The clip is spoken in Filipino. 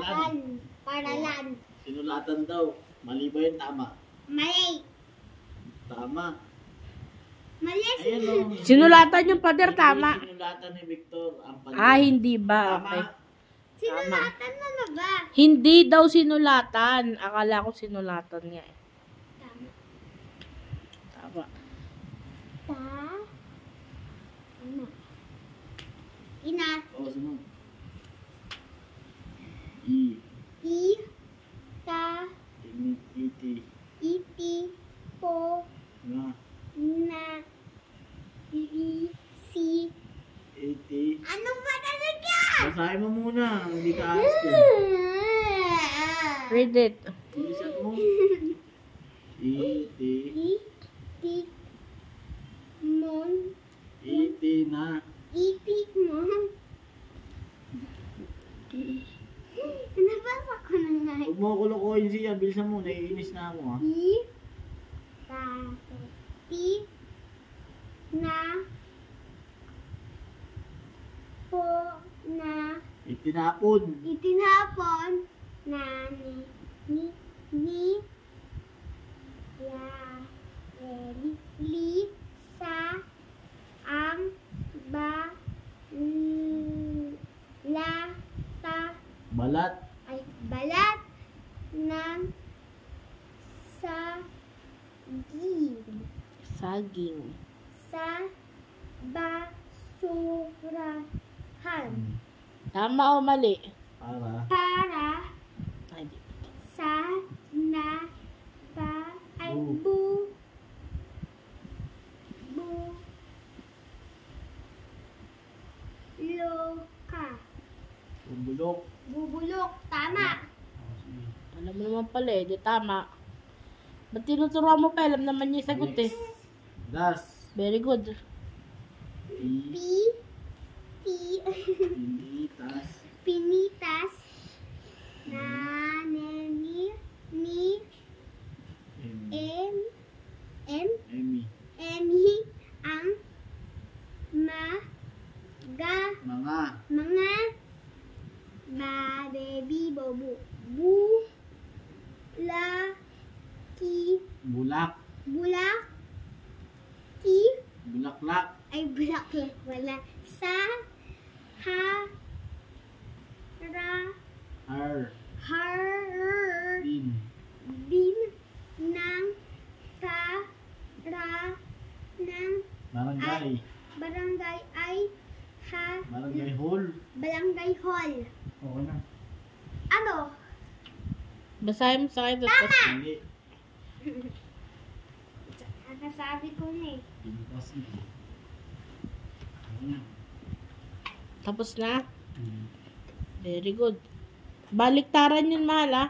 Paralan. Sinulatan daw. Mali ba yun? Tama. Mali. Tama. Mali. Ayan o. Sinulatan yung pader, tama. Sinulatan ni Victor ang pader. Ah, hindi ba? Tama. Okay. Sinulatan na na ba? Hindi daw sinulatan. Akala ko sinulatan niya eh. Tama. Tama. Ano? Ina. O, sunod. Iti. Iti. Po. Na. Na. Si. Iti. Ano ba talaga? Basahin mo muna. Hindi ka ask eh. Read it. Bilisan mo. Iti. Iti. Mon. Iti na. Iti mo. Nabasa ko na nga. Huwag mo ako lokohin siya. Bilisan mo. Naiinis na ako ha. Ti. Na. Po. Na. Itinapon. Itinapon. Na. Ni. Ya. Li. Sa. Ang. Ba. La. Ta. Balat. Ay, balat ng Saging. sa basurahan Tama o mali? Para. para Ay, di. sa na pa ay Bu. loka. Bubulok. Bubulok. Tama. Alam mo naman pala eh. Di tama. Ba't tinuturuan mo pa? Alam naman niya yung sagot eh. Das. Very good. Pinitas. Pinitas na ni Emi. Emi ang mga baby bobo Bulak. Bulaklak. ay bulaklak wala sa Din. din ng para ng Barangay. Barangay hall. Barangay hall. Oo na. Ano? Basahin mo sa akin. Mali. Nasabi ko na eh. Pinitas na. Oo na. Tapos na? Very good. Baliktaran yun, mahal ah.